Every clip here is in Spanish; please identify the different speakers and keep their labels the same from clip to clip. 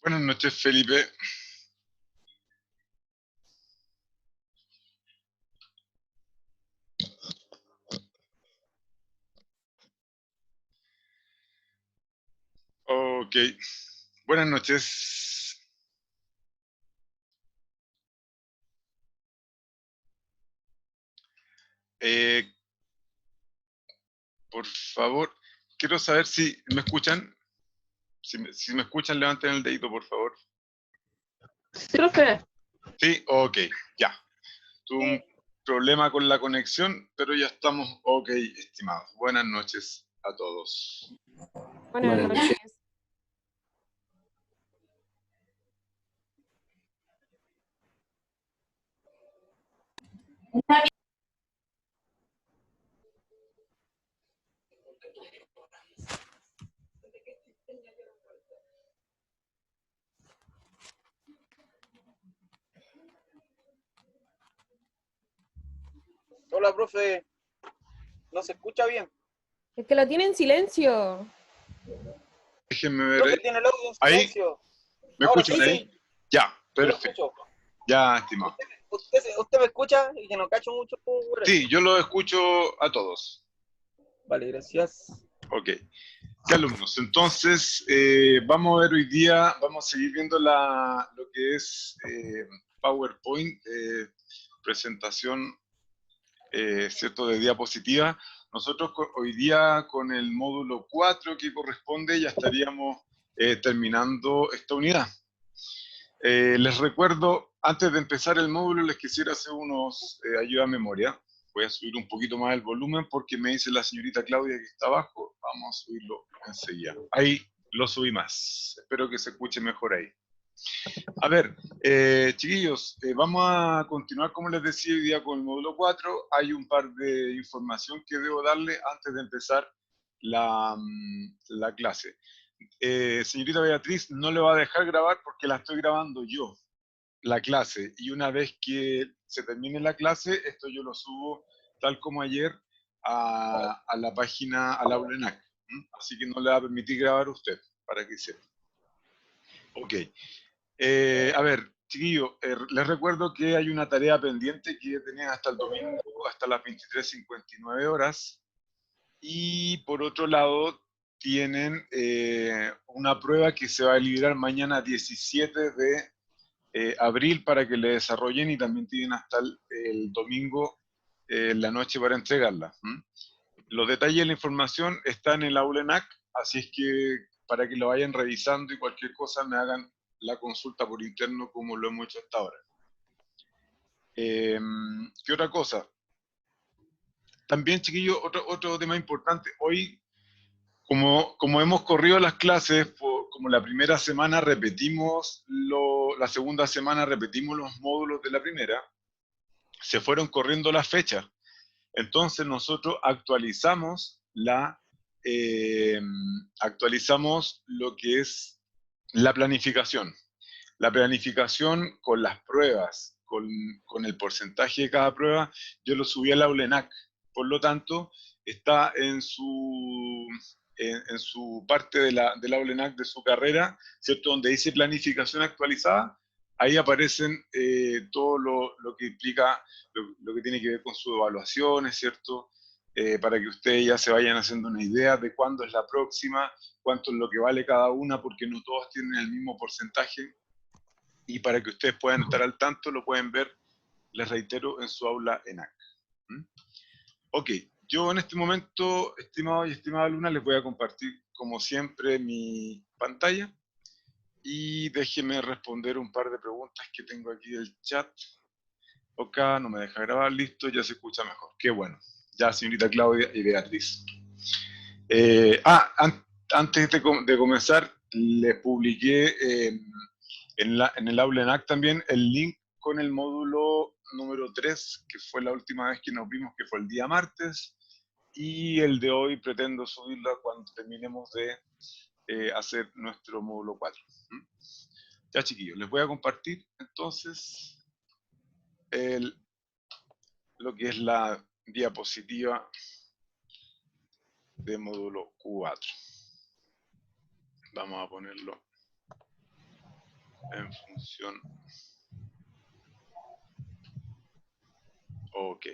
Speaker 1: Buenas noches, Felipe. Ok. Buenas noches. Eh, por favor, quiero saber si me escuchan. Si me escuchan, levanten el dedito, por favor.
Speaker 2: Sí, profe.
Speaker 1: Sí, ok, ya. Tuve un problema con la conexión, pero ya estamos ok, estimados. Buenas noches a todos.
Speaker 2: Buenas noches.
Speaker 3: Hola, profe. ¿No se escucha bien?
Speaker 2: Es que lo tiene en silencio.
Speaker 1: Déjenme ver
Speaker 3: Profe,
Speaker 1: ahí.
Speaker 3: tiene el audio en
Speaker 1: ¿Ahí?
Speaker 3: silencio.
Speaker 1: ¿Me
Speaker 3: Ahora
Speaker 1: escuchan
Speaker 3: sí,
Speaker 1: ahí? Ya,
Speaker 3: yo lo
Speaker 1: perfecto.
Speaker 3: escucho.
Speaker 1: Ya, estimado.
Speaker 3: ¿Usted me escucha? Y que no cacho mucho.
Speaker 1: Sí, yo lo escucho a todos.
Speaker 3: Vale, gracias.
Speaker 1: Ok. ¿Qué alumnos? Entonces, vamos a ver hoy día, vamos a seguir viendo lo que es PowerPoint, presentación, ¿cierto?, de diapositiva. Nosotros hoy día con el módulo 4 que corresponde ya estaríamos terminando esta unidad. Les recuerdo, antes de empezar el módulo, les quisiera hacer unos ayuda a memoria. Voy a subir un poquito más el volumen porque me dice la señorita Claudia que está abajo. Vamos a subirlo enseguida. Ahí lo subí más. Espero que se escuche mejor ahí. A ver, chiquillos, vamos a continuar, como les decía, hoy día con el módulo 4. Hay un par de información que debo darle antes de empezar la clase. Señorita Beatriz, no le va a dejar grabar porque la estoy grabando yo, la clase, y una vez que se termine la clase, esto yo lo subo tal como ayer a la página, al aula ENAC. Así que no le va a permitir grabar usted, para que sepa. Ok. A ver, chiquillos, les recuerdo que hay una tarea pendiente que tienen hasta el domingo, hasta las 23:59 horas. Y por otro lado, tienen una prueba que se va a liberar mañana 17 de abril para que le desarrollen, y también tienen hasta el domingo en la noche para entregarla. Los detalles de la información están en el aula ENAC, así es que para que lo vayan revisando y cualquier cosa me hagan la consulta por interno como lo hemos hecho hasta ahora. ¿Qué otra cosa? También, chiquillos, otro tema importante. Hoy, como hemos corrido las clases, como la primera semana repetimos, la segunda semana repetimos los módulos de la primera, se fueron corriendo las fechas. Entonces nosotros actualizamos lo que es la planificación. La planificación con las pruebas, con el porcentaje de cada prueba, yo lo subí al aula ENAC. Por lo tanto, está en su parte del aula ENAC de su carrera, ¿cierto? Donde dice planificación actualizada, ahí aparecen todo lo que implica, lo que tiene que ver con sus evaluaciones, ¿cierto? Para que ustedes ya se vayan haciendo una idea de cuándo es la próxima, cuánto es lo que vale cada una, porque no todas tienen el mismo porcentaje. Y para que ustedes puedan estar al tanto, lo pueden ver, les reitero, en su aula ENAC. Ok, yo en este momento, estimado y estimada alumna, les voy a compartir, como siempre, mi pantalla. Y déjenme responder un par de preguntas que tengo aquí del chat. Ok, no me deja grabar, listo, ya se escucha mejor. Qué bueno. Ya, señorita Claudia y Beatriz. Antes de comenzar, les publiqué en el aula ENAC también el link con el módulo número 3, que fue la última vez que nos vimos, que fue el día martes, y el de hoy pretendo subirlo cuando terminemos de hacer nuestro módulo 4. Ya, chiquillos, les voy a compartir entonces lo que es la diapositiva de módulo 4. Vamos a ponerlo En función. Ok.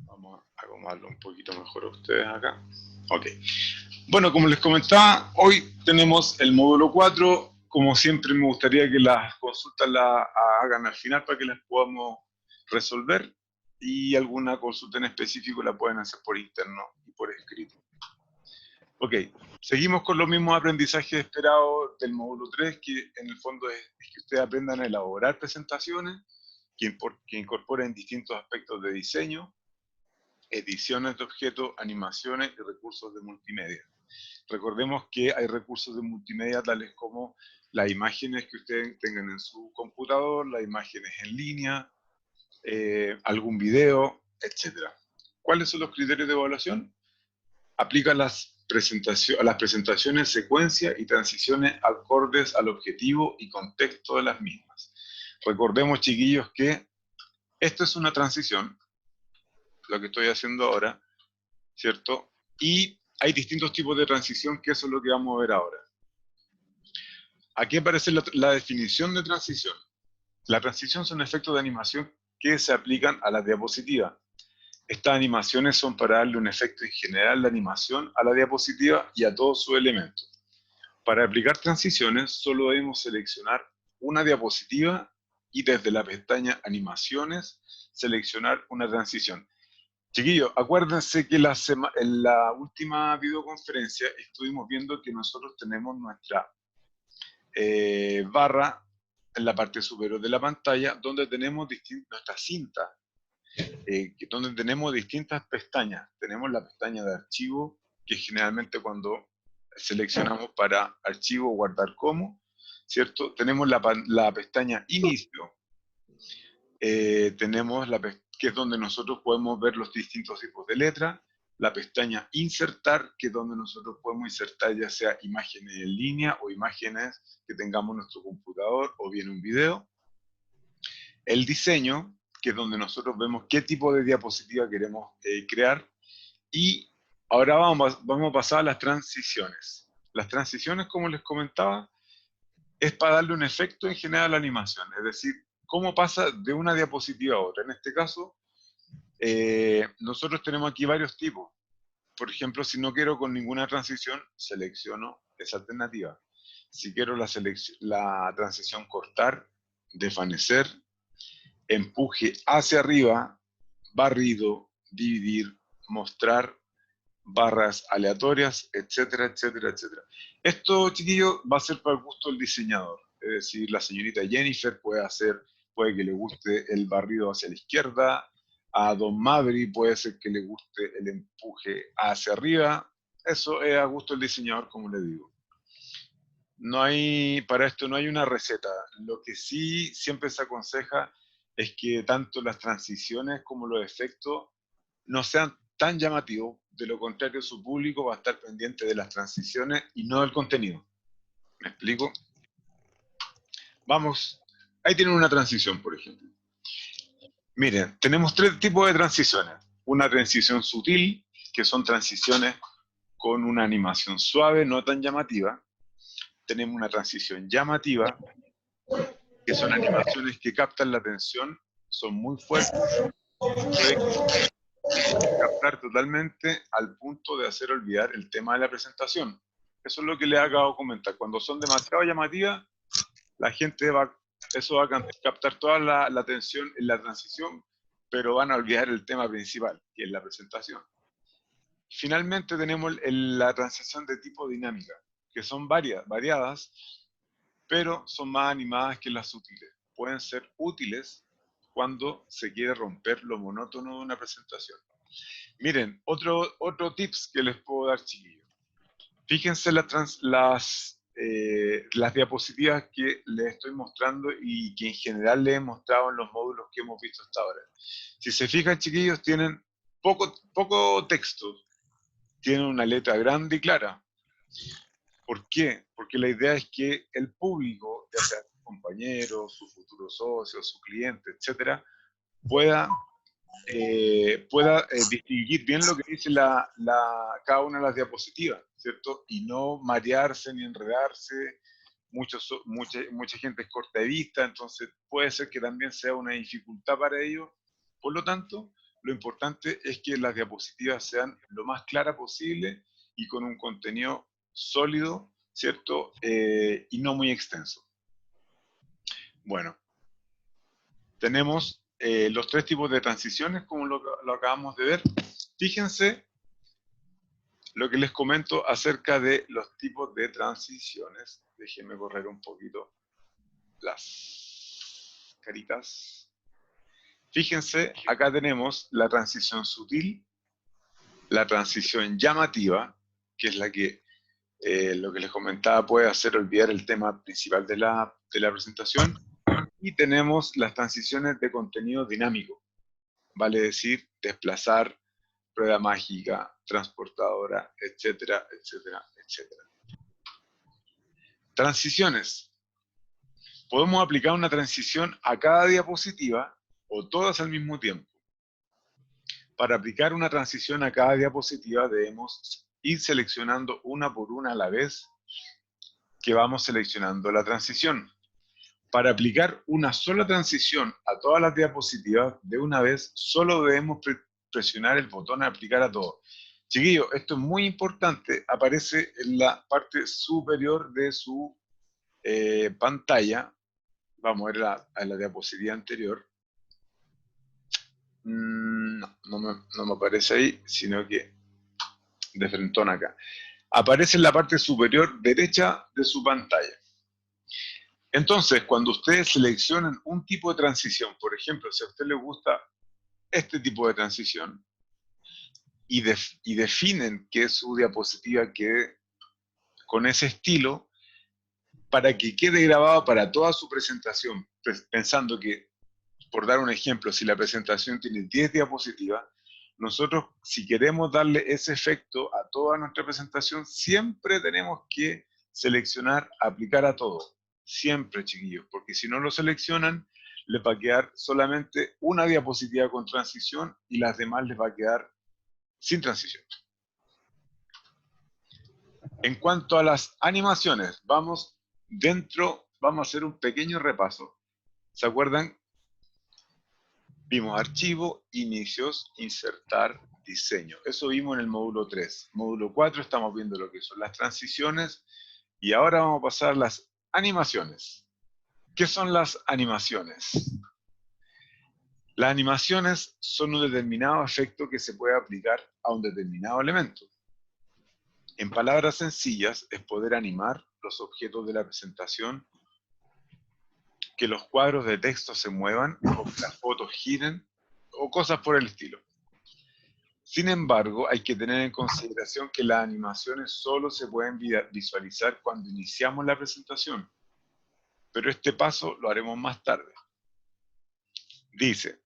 Speaker 1: Vamos a acomodarlo un poquito mejor a ustedes acá. Ok. Bueno, como les comentaba, hoy tenemos el módulo 4. Como siempre, me gustaría que las consultas las hagan al final para que las podamos resolver. Y alguna consulta en específico la pueden hacer por interno y por escrito. Ok, seguimos con los mismos aprendizajes esperados del módulo 3, que en el fondo es que ustedes aprendan a elaborar presentaciones, que incorporen distintos aspectos de diseño, ediciones de objetos, animaciones y recursos de multimedia. Recordemos que hay recursos de multimedia tales como las imágenes que ustedes tengan en su computador, las imágenes en línea, algún video, etc. ¿Cuáles son los criterios de evaluación? Aplica a las presentaciones, secuencia y transiciones acordes al objetivo y contexto de las mismas. Recordemos, chiquillos, que esto es una transición, lo que estoy haciendo ahora, ¿cierto? Y hay distintos tipos de transición, que eso es lo que vamos a ver ahora. Aquí aparece la definición de transición. La transición son efectos de animación que se aplican a la diapositiva. Estas animaciones son para darle un efecto en general de animación a la diapositiva y a todos sus elementos. Para aplicar transiciones, solo debemos seleccionar una diapositiva y desde la pestaña Animaciones, seleccionar una transición. Chiquillos, acuérdense que en la última videoconferencia estuvimos viendo que nosotros tenemos nuestra barra en la parte superior de la pantalla, donde tenemos nuestra cinta, donde tenemos distintas pestañas. Tenemos la pestaña de archivo, que generalmente cuando seleccionamos para archivo guardar como, ¿cierto? Tenemos la pestaña inicio, tenemos que es donde nosotros podemos ver los distintos tipos de letras, la pestaña insertar, que es donde nosotros podemos insertar ya sea imágenes en línea o imágenes que tengamos en nuestro computador o bien un video, el diseño, que es donde nosotros vemos qué tipo de diapositiva queremos crear, y ahora vamos a pasar a las transiciones. Las transiciones, como les comentaba, es para darle un efecto en general a la animación, es decir, cómo pasa de una diapositiva a otra. En este caso, nosotros tenemos aquí varios tipos. Por ejemplo, si no quiero con ninguna transición, selecciono esa alternativa. Si quiero la transición cortar, desvanecer, empuje hacia arriba, barrido, dividir, mostrar, barras aleatorias, etcétera, etcétera, etcétera. Esto, chiquillos, va a ser para el gusto del diseñador. Es decir, la señorita Jennifer puede que le guste el barrido hacia la izquierda, a Don Mavri puede ser que le guste el empuje hacia arriba. Eso es a gusto del diseñador, como le digo. Para esto no hay una receta. Lo que sí siempre se aconseja es que tanto las transiciones como los efectos no sean tan llamativos. De lo contrario, su público va a estar pendiente de las transiciones y no del contenido. ¿Me explico? Vamos, ahí tienen una transición, por ejemplo. Miren, tenemos tres tipos de transiciones. Una transición sutil, que son transiciones con una animación suave, no tan llamativa. Tenemos una transición llamativa, que son animaciones que captan la atención, son muy fuertes, pueden captar totalmente al punto de hacer olvidar el tema de la presentación. Eso es lo que les acabo de comentar. Cuando son demasiado llamativas, la gente eso va a captar toda la atención en la transición, pero van a olvidar el tema principal, que es la presentación. Finalmente tenemos la transición de tipo dinámica, que son variadas, pero son más animadas que las sutiles. Pueden ser útiles cuando se quiere romper lo monótono de una presentación. Miren, otro tips que les puedo dar, chiquillos. Fíjense las diapositivas que les estoy mostrando y que en general les he mostrado en los módulos que hemos visto hasta ahora. Si se fijan, chiquillos, tienen poco texto. Tienen una letra grande y clara. ¿Por qué? Porque la idea es que el público, ya sea su compañero, su futuro socio, su cliente, etcétera, pueda pueda distinguir bien lo que dice cada una de las diapositivas, ¿cierto? Y no marearse ni enredarse. Mucha gente es corta de vista, entonces puede ser que también sea una dificultad para ellos. Por lo tanto, lo importante es que las diapositivas sean lo más claras posible y con un contenido sólido, ¿cierto? Y no muy extenso. Bueno, tenemos los 3 tipos de transiciones, como lo acabamos de ver. Fíjense lo que les comento acerca de los tipos de transiciones. Déjenme correr un poquito las caritas. Fíjense, acá tenemos la transición sutil, la transición llamativa, que es la que, lo que les comentaba, puede hacer olvidar el tema principal de la presentación. Y tenemos las transiciones de contenido dinámico, vale decir, desplazar, prueba mágica, transportadora, etcétera, etcétera, etcétera. Transiciones. Podemos aplicar una transición a cada diapositiva o todas al mismo tiempo. Para aplicar una transición a cada diapositiva debemos ir seleccionando una por una a la vez que vamos seleccionando la transición. Para aplicar una sola transición a todas las diapositivas de una vez, solo debemos presionar el botón aplicar a todo. Chiquillos, esto es muy importante, aparece en la parte superior de su pantalla. Vamos a ver a la diapositiva anterior. No me aparece ahí, sino que de frentón acá. Aparece en la parte superior derecha de su pantalla. Entonces, cuando ustedes seleccionan un tipo de transición, por ejemplo, si a usted le gusta este tipo de transición, y definen que su diapositiva quede con ese estilo, para que quede grabado para toda su presentación, pensando que, por dar un ejemplo, si la presentación tiene 10 diapositivas, nosotros, si queremos darle ese efecto a toda nuestra presentación, siempre tenemos que seleccionar, aplicar a todo. Siempre, chiquillos, porque si no lo seleccionan, les va a quedar solamente una diapositiva con transición y las demás les va a quedar sin transición. En cuanto a las animaciones, vamos a hacer un pequeño repaso. ¿Se acuerdan? Vimos archivo, inicios, insertar, diseño. Eso vimos en el módulo 3. Módulo 4 estamos viendo lo que son las transiciones y ahora vamos a pasar a las animaciones. ¿Qué son las animaciones? Las animaciones son un determinado efecto que se puede aplicar a un determinado elemento. En palabras sencillas, es poder animar los objetos de la presentación, que los cuadros de texto se muevan, o que las fotos giren, o cosas por el estilo. Sin embargo, hay que tener en consideración que las animaciones solo se pueden visualizar cuando iniciamos la presentación, pero este paso lo haremos más tarde. Dice,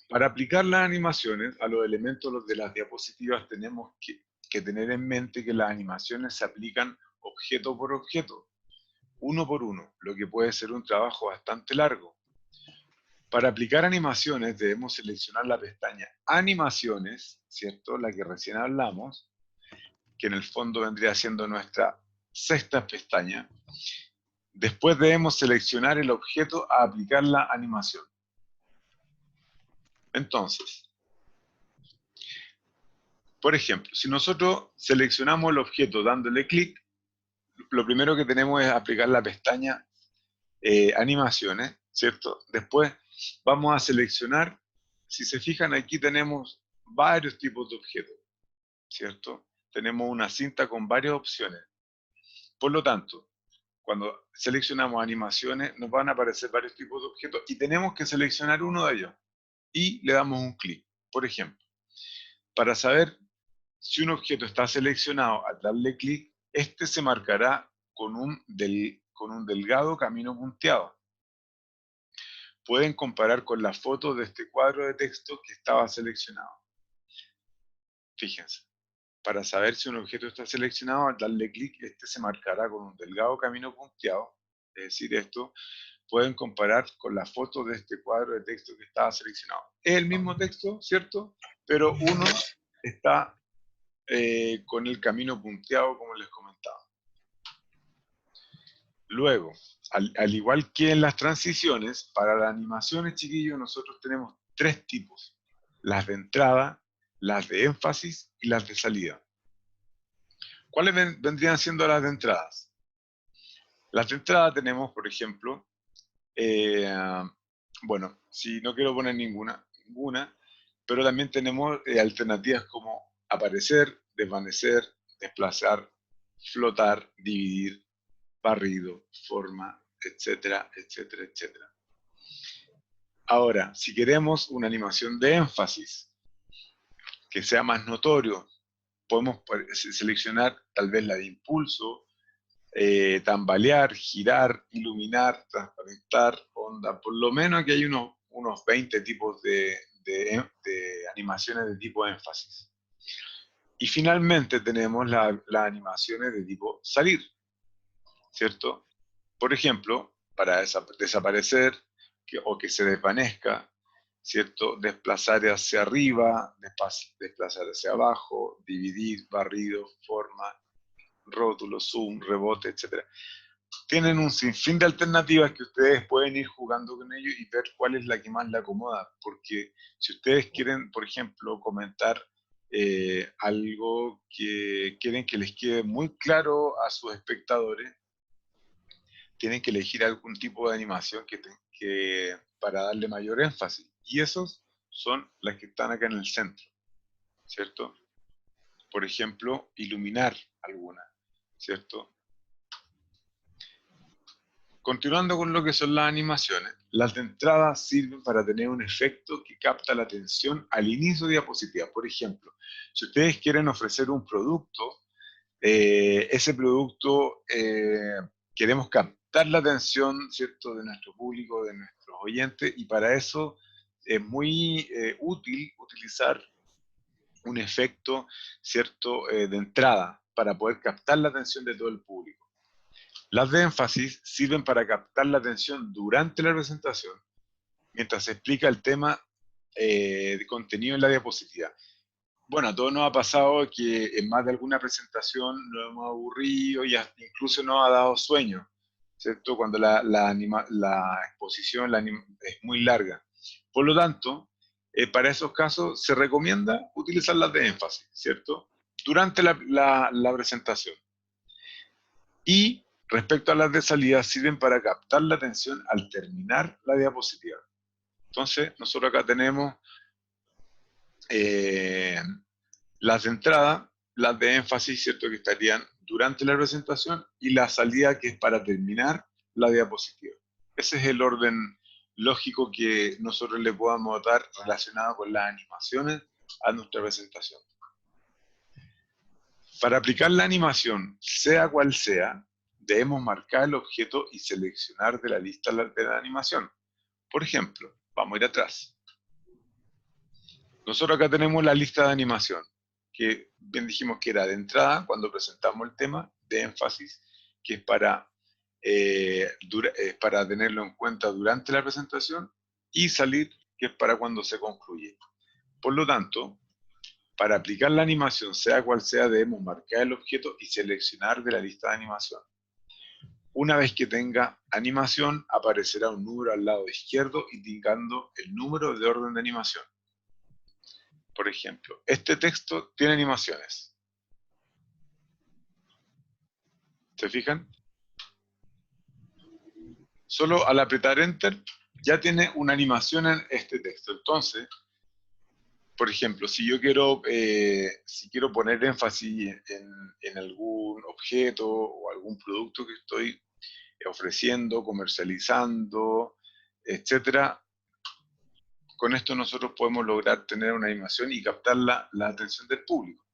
Speaker 1: para aplicar las animaciones a los elementos de las diapositivas tenemos que tener en mente que las animaciones se aplican objeto por objeto, uno por uno, lo que puede ser un trabajo bastante largo. Para aplicar animaciones debemos seleccionar la pestaña Animaciones, ¿cierto? La que recién hablamos, que en el fondo vendría siendo nuestra 6ª pestaña. Después debemos seleccionar el objeto a aplicar la animación. Entonces, por ejemplo, si nosotros seleccionamos el objeto dándole clic, lo primero que tenemos es aplicar la pestaña Animaciones, ¿cierto? Después vamos a seleccionar, si se fijan aquí tenemos varios tipos de objetos, ¿cierto? Tenemos una cinta con varias opciones. Por lo tanto, cuando seleccionamos animaciones, nos van a aparecer varios tipos de objetos y tenemos que seleccionar uno de ellos. Y le damos un clic. Por ejemplo, para saber si un objeto está seleccionado, al darle clic, este se marcará con un delgado camino punteado. Pueden comparar con la foto de este cuadro de texto que estaba seleccionado. Fíjense, para saber si un objeto está seleccionado, al darle clic, este se marcará con un delgado camino punteado, es decir, esto, pueden comparar con la foto de este cuadro de texto que estaba seleccionado. Es el mismo texto, ¿cierto? Pero uno está con el camino punteado, como les comentaba. Luego, al igual que en las transiciones, para las animaciones, chiquillos, nosotros tenemos 3 tipos. Las de entrada, las de énfasis y las de salida. ¿Cuáles vendrían siendo las de entradas? Las de entrada tenemos, por ejemplo, bueno, si no quiero poner ninguna, pero también tenemos alternativas como aparecer, desvanecer, desplazar, flotar, dividir, barrido, forma, etcétera, etcétera, etcétera. Ahora, si queremos una animación de énfasis que sea más notorio, podemos seleccionar tal vez la de impulso, tambalear, girar, iluminar, transparentar, onda. Por lo menos aquí hay unos 20 tipos de animaciones de tipo énfasis. Y finalmente tenemos las animaciones de tipo salir, ¿cierto? Por ejemplo, para desaparecer o que se desvanezca, ¿cierto? Desplazar hacia arriba, desplazar hacia abajo, dividir, barrido, forma, rótulo, zoom, rebote, etc. Tienen un sinfín de alternativas que ustedes pueden ir jugando con ellos y ver cuál es la que más le acomoda, porque si ustedes quieren, por ejemplo, comentar algo que quieren que les quede muy claro a sus espectadores, tienen que elegir algún tipo de animación para darle mayor énfasis. Y esos son las que están acá en el centro, ¿cierto? Por ejemplo, iluminar alguna, ¿cierto? Continuando con lo que son las animaciones, las de entrada sirven para tener un efecto que capta la atención al inicio de diapositiva. Por ejemplo, si ustedes quieren ofrecer un producto, ese producto queremos captar la atención, ¿cierto?, de nuestro público, de nuestros oyentes, y para eso es muy útil utilizar un efecto, ¿cierto?, de entrada, para poder captar la atención de todo el público. Las de énfasis sirven para captar la atención durante la presentación, mientras se explica el tema de contenido en la diapositiva. Bueno, a todos nos ha pasado que en más de alguna presentación nos hemos aburrido y incluso nos ha dado sueño, ¿cierto? Cuando la exposición es muy larga. Por lo tanto, para esos casos se recomienda utilizar las de énfasis, ¿cierto? Durante la presentación. Y respecto a las de salida, sirven para captar la atención al terminar la diapositiva. Entonces, nosotros acá tenemos las de entrada, las de énfasis, ¿cierto?, que estarían durante la presentación, y la salida, que es para terminar la diapositiva. Ese es el orden lógico que nosotros le podamos dar relacionado con las animaciones a nuestra presentación. Para aplicar la animación, sea cual sea, debemos marcar el objeto y seleccionar de la lista de la animación. Por ejemplo, vamos a ir atrás. Nosotros acá tenemos la lista de animación, que bien dijimos que era de entrada cuando presentamos el tema, de énfasis, que es para tenerlo en cuenta durante la presentación, y salir, que es para cuando se concluye. Por lo tanto, para aplicar la animación, sea cual sea, debemos marcar el objeto y seleccionar de la lista de animación. Una vez que tenga animación, aparecerá un número al lado izquierdo indicando el número de orden de animación. Por ejemplo, este texto tiene animaciones. ¿Se fijan? Solo al apretar Enter ya tiene una animación en este texto. Entonces, por ejemplo, si yo quiero poner énfasis en algún objeto o algún producto que estoy ofreciendo, comercializando, etcétera, con esto nosotros podemos lograr tener una animación y captar la atención del público.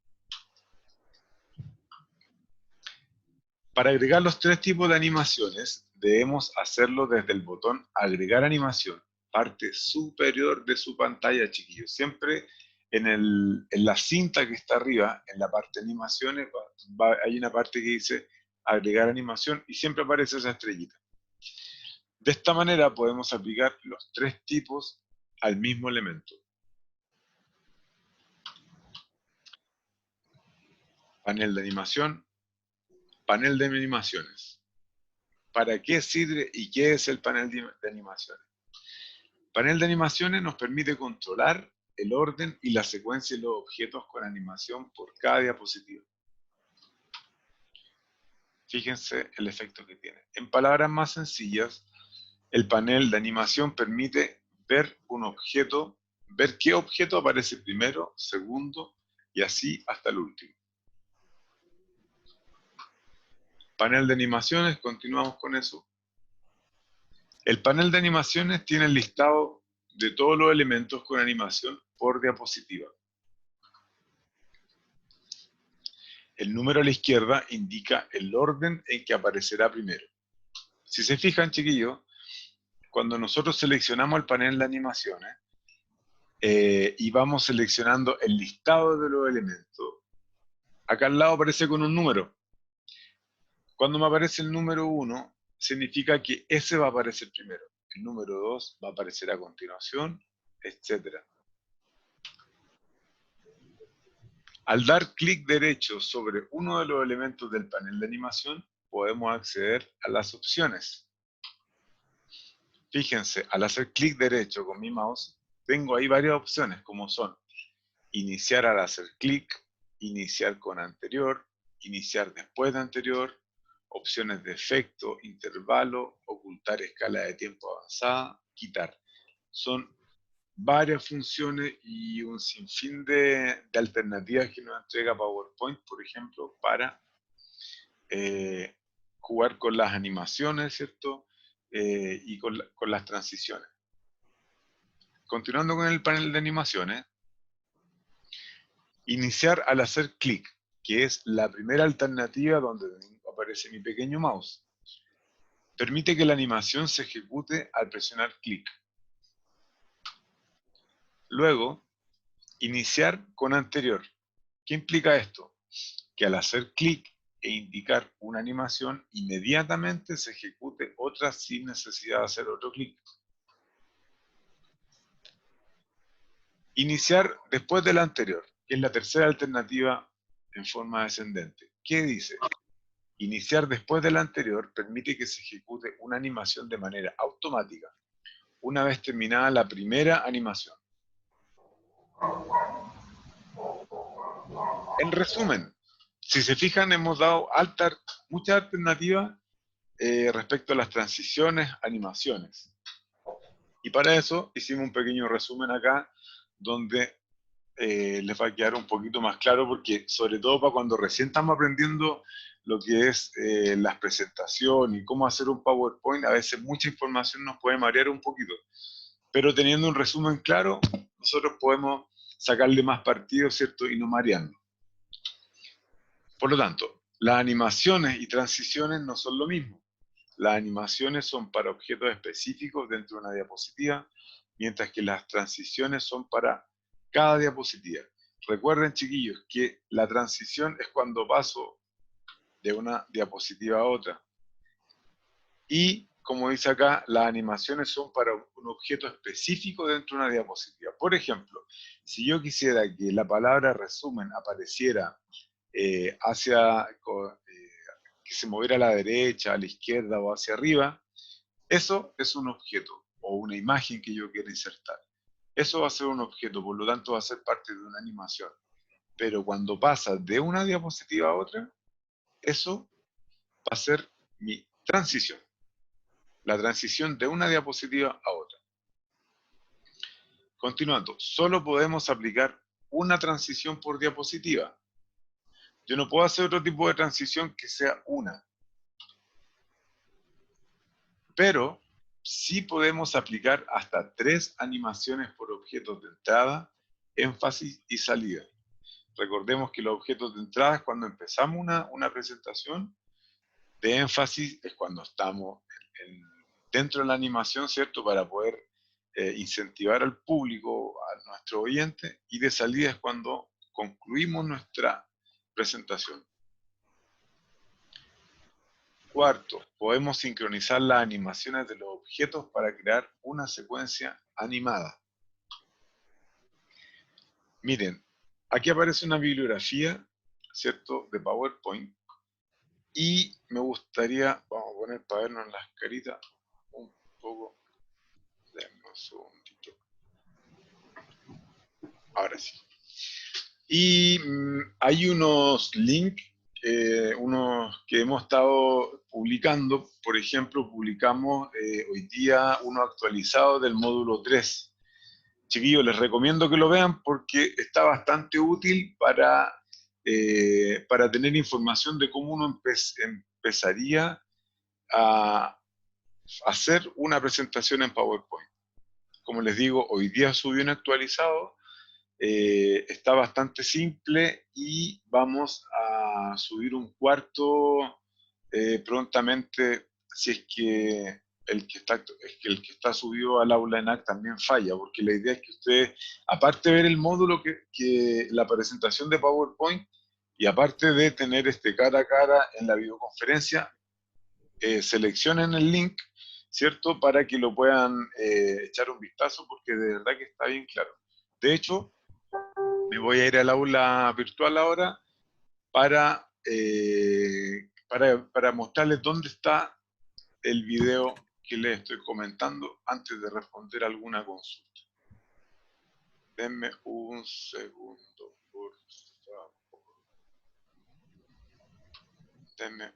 Speaker 1: Para agregar los 3 tipos de animaciones, debemos hacerlo desde el botón Agregar animación, parte superior de su pantalla, chiquillos. Siempre en la cinta que está arriba, en la parte de animaciones, hay una parte que dice Agregar animación y siempre aparece esa estrellita. De esta manera podemos aplicar los tres tipos al mismo elemento. Panel de animación, panel de animaciones. ¿Para qué sirve y qué es el panel de animaciones? El panel de animaciones nos permite controlar el orden y la secuencia de los objetos con animación por cada diapositiva. Fíjense el efecto que tiene. En palabras más sencillas, el panel de animación permite ver un objeto, ver qué objeto aparece primero, segundo y así hasta el último. Panel de animaciones, continuamos con eso. El panel de animaciones tiene el listado de todos los elementos con animación por diapositiva. El número a la izquierda indica el orden en que aparecerá primero. Si se fijan, chiquillos, cuando nosotros seleccionamos el panel de animaciones y vamos seleccionando el listado de los elementos, acá al lado aparece con un número. Cuando me aparece el número 1, significa que ese va a aparecer primero. El número 2 va a aparecer a continuación, etc. Al dar clic derecho sobre uno de los elementos del panel de animación, podemos acceder a las opciones. Fíjense, al hacer clic derecho con mi mouse, tengo ahí varias opciones, como son iniciar al hacer clic, iniciar con anterior, iniciar después de anterior, opciones de efecto, intervalo, ocultar escala de tiempo avanzada, quitar. Son varias funciones y un sinfín de alternativas que nos entrega PowerPoint, por ejemplo, para jugar con las animaciones, ¿cierto? Y con las transiciones. Continuando con el panel de animaciones, iniciar al hacer clic, que es la primera alternativa donde aparece mi pequeño mouse. Permite que la animación se ejecute al presionar clic. Luego, iniciar con anterior. ¿Qué implica esto? Que al hacer clic e indicar una animación, inmediatamente se ejecute otra sin necesidad de hacer otro clic. Iniciar después de la anterior, que es la tercera alternativa en forma descendente. ¿Qué dice? Iniciar después de la anterior permite que se ejecute una animación de manera automática, una vez terminada la primera animación. En resumen, si se fijan, hemos dado muchas alternativas respecto a las transiciones, animaciones. Y para eso hicimos un pequeño resumen acá, donde les va a quedar un poquito más claro, porque sobre todo para cuando recién estamos aprendiendo lo que es las presentaciones y cómo hacer un PowerPoint, a veces mucha información nos puede marear un poquito. Pero teniendo un resumen claro, nosotros podemos sacarle más partido, ¿cierto? Y no marearnos. Por lo tanto, las animaciones y transiciones no son lo mismo. Las animaciones son para objetos específicos dentro de una diapositiva, mientras que las transiciones son para cada diapositiva. Recuerden, chiquillos, que la transición es cuando paso de una diapositiva a otra. Y, como dice acá, las animaciones son para un objeto específico dentro de una diapositiva. Por ejemplo, si yo quisiera que la palabra resumen apareciera que se moviera a la derecha, a la izquierda o hacia arriba, eso es un objeto o una imagen que yo quiero insertar. Eso va a ser un objeto, por lo tanto va a ser parte de una animación. Pero cuando pasa de una diapositiva a otra, eso va a ser mi transición. La transición de una diapositiva a otra. Continuando, solo podemos aplicar una transición por diapositiva. Yo no puedo hacer otro tipo de transición que sea una. Pero sí podemos aplicar hasta 3 animaciones por objetos de entrada, énfasis y salida. Recordemos que los objetos de entrada es cuando empezamos una presentación, de énfasis es cuando estamos dentro de la animación, ¿cierto? Para poder incentivar al público, a nuestro oyente, y de salida es cuando concluimos nuestra presentación. Cuarto, podemos sincronizar las animaciones de los objetos para crear una secuencia animada. Miren, aquí aparece una bibliografía, ¿cierto?, de PowerPoint. Y me gustaría, vamos a poner para vernos las caritas un poco. Denme un segundito. Ahora sí. Y hay unos links, unos que hemos estado publicando. Por ejemplo, publicamos hoy día uno actualizado del módulo 3. Chiquillos, les recomiendo que lo vean porque está bastante útil para tener información de cómo uno empezaría a hacer una presentación en PowerPoint. Como les digo, hoy día subí un actualizado. Está bastante simple y vamos a subir un cuarto prontamente, si es que el que está subido al aula ENAC también falla, porque la idea es que ustedes, aparte de ver el módulo, que la presentación de PowerPoint, y aparte de tener cara a cara en la videoconferencia, seleccionen el link, ¿cierto? Para que lo puedan echar un vistazo, porque de verdad que está bien claro. De hecho, me voy a ir al aula virtual ahora para mostrarles dónde está el video que les estoy comentando antes de responder alguna consulta. Denme un segundo, por favor. Denme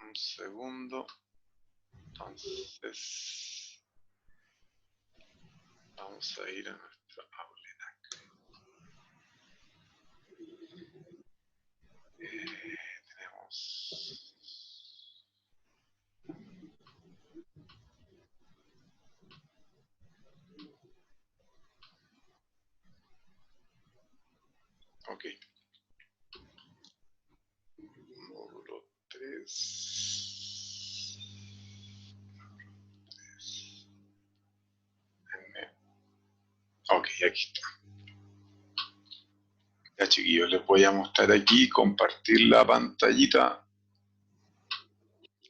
Speaker 1: un segundo. Entonces, vamos a ir a nuestra aula. Tenemos... Ok. Módulo 3. Ok, aquí está. Ya, chiquillos, les voy a mostrar aquí, compartir la pantallita,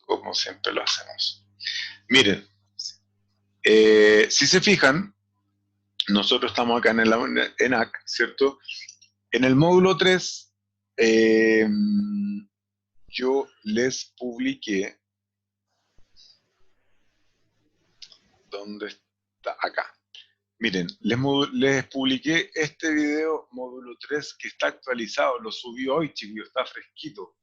Speaker 1: como siempre lo hacemos. Miren, si se fijan, nosotros estamos acá en el ENAC, ¿cierto? En el módulo 3, yo les publiqué, ¿dónde está? Acá. Miren, les publiqué este video, módulo 3, que está actualizado, lo subí hoy, chiquillos, está fresquito.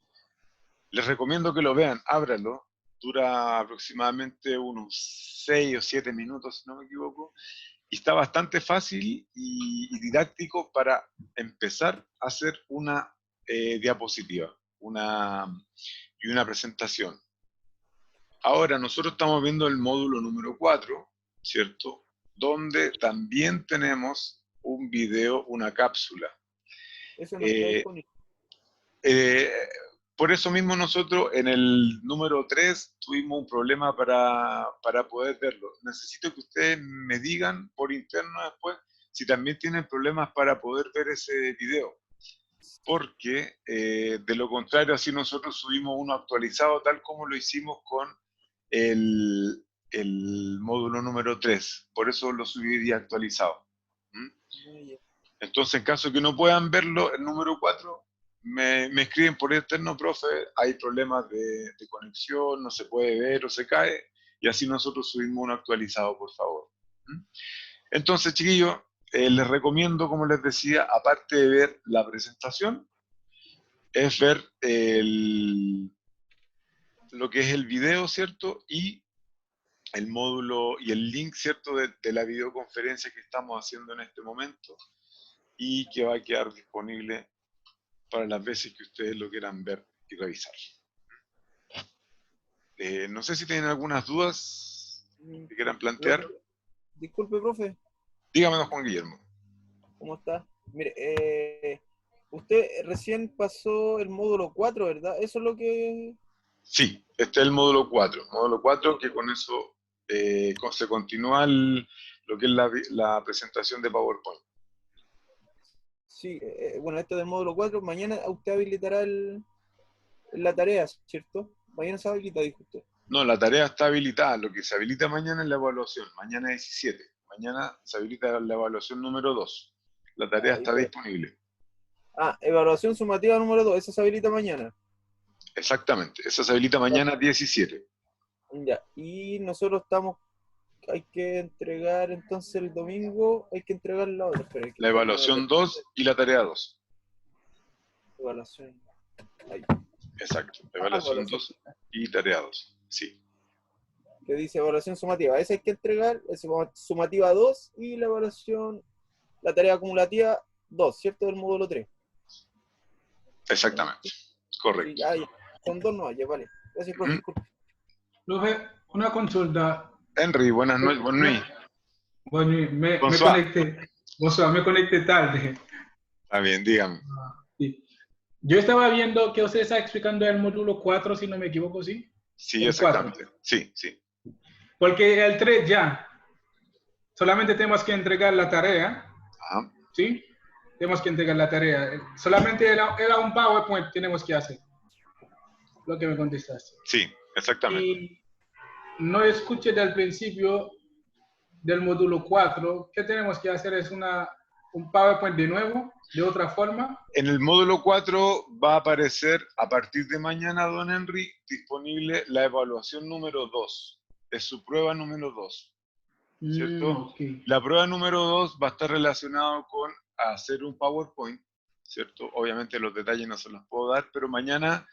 Speaker 1: Les recomiendo que lo vean, ábralo, dura aproximadamente unos 6 o 7 minutos, si no me equivoco, y está bastante fácil y didáctico para empezar a hacer una diapositiva y una presentación. Ahora, nosotros estamos viendo el módulo número 4, ¿cierto? Donde también tenemos un video, una cápsula.
Speaker 3: Eso no está disponible.
Speaker 1: Por eso mismo nosotros en el número 3 tuvimos un problema para poder verlo. Necesito que ustedes me digan por interno después si también tienen problemas para poder ver ese video. Porque de lo contrario, así nosotros subimos uno actualizado tal como lo hicimos con el módulo número 3. Por eso lo subí actualizado. ¿Mm? Entonces, en caso de que no puedan verlo, el número 4, me escriben por interno, profe, hay problemas de conexión, no se puede ver o se cae, y así nosotros subimos uno actualizado, por favor. ¿Mm? Entonces, chiquillos, les recomiendo, como les decía, aparte de ver la presentación, es ver lo que es el video, ¿cierto? Y el módulo y el link, ¿cierto? De la videoconferencia que estamos haciendo en este momento y que va a quedar disponible para las veces que ustedes lo quieran ver y revisar. No sé si tienen algunas dudas que quieran plantear.
Speaker 3: Disculpe, profe.
Speaker 1: Dígame, don Juan Guillermo.
Speaker 3: ¿Cómo está? Mire, usted recién pasó el módulo 4, ¿verdad? Eso es lo que...
Speaker 1: Sí, este es el módulo 4. Módulo 4, que con eso se continúa lo que es la presentación de PowerPoint.
Speaker 3: Sí, bueno, esto del módulo 4, mañana usted habilitará el la tarea, ¿cierto? Mañana se habilita, dijo usted.
Speaker 1: No, la tarea está habilitada. Lo que se habilita mañana es la evaluación. Mañana 17. Mañana se habilita la evaluación número 2. La tarea está disponible.
Speaker 3: Evaluación sumativa número 2. Esa se habilita mañana.
Speaker 1: Exactamente. Esa se habilita mañana 17.
Speaker 3: Ya. Y nosotros hay que entregar entonces el domingo, hay que entregar la otra.
Speaker 1: La evaluación 2 y la tarea 2.
Speaker 3: Evaluación. Ahí.
Speaker 1: Exacto. Evaluación 2 y tarea 2. Sí.
Speaker 3: Que dice evaluación sumativa. Esa hay que entregar, es sumativa 2 y la evaluación, la tarea acumulativa 2, ¿cierto? Del módulo 3.
Speaker 1: Exactamente. Correcto.
Speaker 3: Ya. Son 2 no, ya vale. Gracias, profe.
Speaker 4: Profe, una consulta.
Speaker 1: Henry, buenas noches.
Speaker 4: Bueno, me conecté tarde.
Speaker 1: Está bien, dígame.
Speaker 4: Sí. Yo estaba viendo que usted está explicando el módulo 4, si no me equivoco, ¿sí?
Speaker 1: Sí,
Speaker 4: el
Speaker 1: exactamente.
Speaker 4: 4.
Speaker 1: Sí, sí.
Speaker 4: Porque el 3 ya, solamente tenemos que entregar la tarea.
Speaker 1: Ajá.
Speaker 4: ¿Sí? Tenemos que entregar la tarea. Solamente era un PowerPoint tenemos que hacer. Lo que me contestaste.
Speaker 1: Sí, exactamente.
Speaker 4: Y no escuché del principio del módulo 4. ¿Qué tenemos que hacer? ¿Es un PowerPoint de nuevo? ¿De otra forma?
Speaker 1: En el módulo 4 va a aparecer a partir de mañana, don Henry, disponible la evaluación número 2. Es su prueba número 2. ¿Cierto?
Speaker 4: Okay.
Speaker 1: La prueba número 2 va a estar relacionada con hacer un PowerPoint, ¿cierto? Obviamente los detalles no se los puedo dar, pero mañana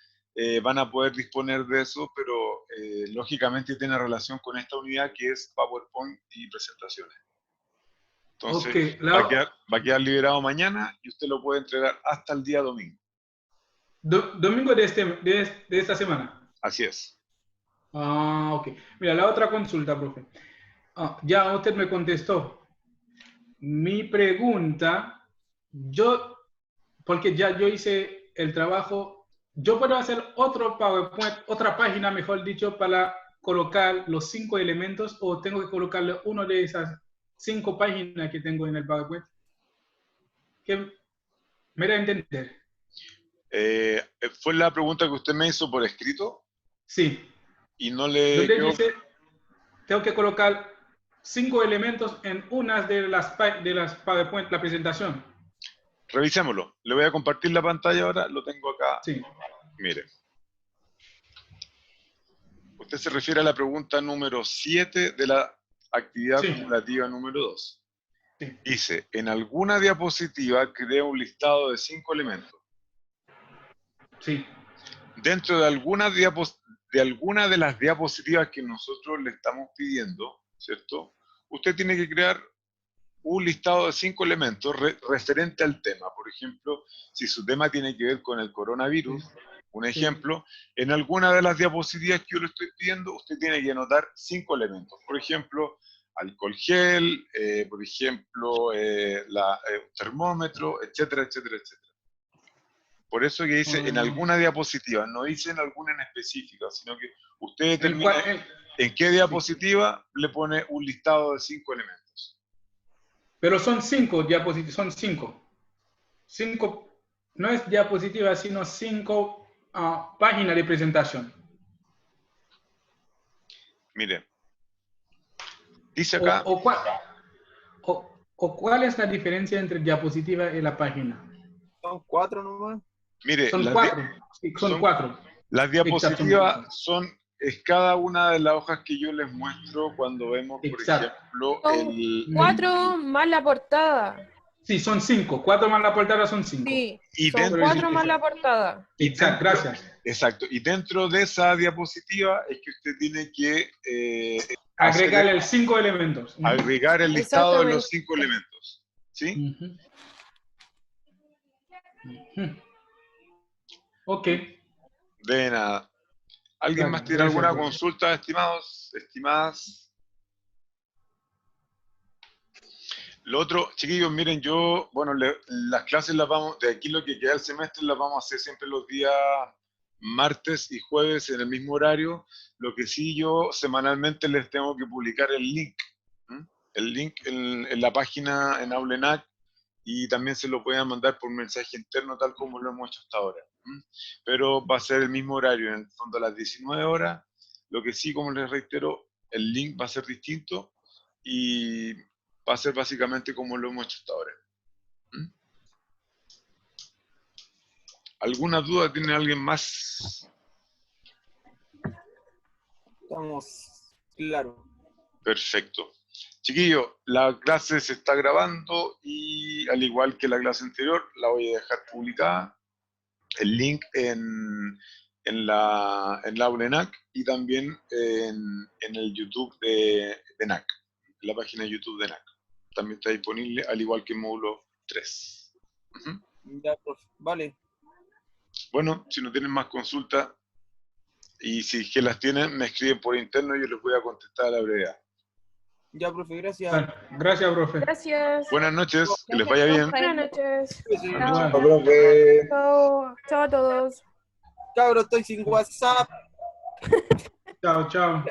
Speaker 1: van a poder disponer de eso, pero lógicamente tiene relación con esta unidad que es PowerPoint y presentaciones. Entonces,
Speaker 4: Okay.
Speaker 1: va a quedar liberado mañana y usted lo puede entregar hasta el día domingo.
Speaker 4: Domingo de esta semana.
Speaker 1: Así es.
Speaker 4: Ok. Mira, la otra consulta, profe. Ya usted me contestó. Mi pregunta, porque ya yo hice el trabajo, yo puedo hacer otro PowerPoint, otra página, mejor dicho, para colocar los 5 elementos, o tengo que colocarle uno de esas 5 páginas que tengo en el PowerPoint. ¿Qué me da a entender?
Speaker 1: ¿Fue la pregunta que usted me hizo por escrito?
Speaker 4: Sí.
Speaker 1: Y no le...
Speaker 4: Donde dice, tengo que colocar 5 elementos en una de las PowerPoint, la presentación.
Speaker 1: Revisémoslo. Le voy a compartir la pantalla ahora. Lo tengo acá.
Speaker 4: Sí.
Speaker 1: Mire. Usted se refiere a la pregunta número 7 de la actividad acumulativa número 2. Sí. Dice, en alguna diapositiva crea un listado de 5 elementos.
Speaker 4: Sí.
Speaker 1: Dentro de alguna de las diapositivas que nosotros le estamos pidiendo, ¿cierto? Usted tiene que crear un listado de 5 elementos referente al tema. Por ejemplo, si su tema tiene que ver con el coronavirus, un ejemplo, en alguna de las diapositivas que yo le estoy pidiendo, usted tiene que anotar 5 elementos. Por ejemplo, alcohol gel, por ejemplo, termómetro, etcétera, etcétera, etcétera. Por eso que dice en alguna diapositiva, no dice en alguna en específica, sino que usted determina en qué diapositiva le pone un listado de 5 elementos.
Speaker 4: Pero son 5 diapositivas, son 5. 5, no es diapositiva, sino 5 páginas de presentación.
Speaker 1: Mire, dice acá...
Speaker 4: ¿Cuál es la diferencia entre diapositiva y la página?
Speaker 3: Son 4 nomás.
Speaker 1: Mire,
Speaker 4: son 4. Sí, son 4.
Speaker 1: Las diapositivas es cada una de las hojas que yo les muestro cuando vemos, por ejemplo,
Speaker 2: son 4 más la portada.
Speaker 4: Sí, son 5. 4 más la portada son 5.
Speaker 2: Sí, son 4 más la portada.
Speaker 4: Exacto, gracias.
Speaker 1: Exacto. Y dentro de esa diapositiva es que usted tiene que...
Speaker 4: agregarle los 5 elementos.
Speaker 1: Agregar el listado de los 5 elementos. ¿Sí?
Speaker 4: Ok.
Speaker 1: De nada. ¿Alguien más tiene alguna consulta, estimados, estimadas? Lo otro, chiquillos, miren, las clases las vamos, de aquí lo que queda del semestre las vamos a hacer siempre los días martes y jueves en el mismo horario. Lo que sí, yo semanalmente les tengo que publicar el link. El link en la página en Aulenac y también se lo pueden mandar por mensaje interno, tal como lo hemos hecho hasta ahora. Pero va a ser el mismo horario, en el fondo a las 19 horas. Lo que sí, como les reitero, el link va a ser distinto y va a ser básicamente como lo hemos hecho hasta ahora. ¿Alguna duda tiene alguien más?
Speaker 3: Estamos claros.
Speaker 1: Perfecto. Chiquillos, la clase se está grabando y al igual que la clase anterior, la voy a dejar publicada. El link en la aula de NAC y también en el YouTube de NAC, en la página de YouTube de NAC. También está disponible, al igual que el módulo 3.
Speaker 3: Ya, profe. Vale.
Speaker 1: Bueno, si no tienen más consultas y si es que las tienen, me escriben por interno y yo les voy a contestar a la brevedad.
Speaker 3: Ya, profe, gracias.
Speaker 4: Bueno, gracias, profe.
Speaker 2: Gracias.
Speaker 1: Buenas noches, que les vaya bien.
Speaker 2: Buenas noches.
Speaker 4: Igual.
Speaker 3: Profe.
Speaker 2: Chao. Chao a todos.
Speaker 3: Cabro, estoy sin WhatsApp.
Speaker 4: Chao, chao.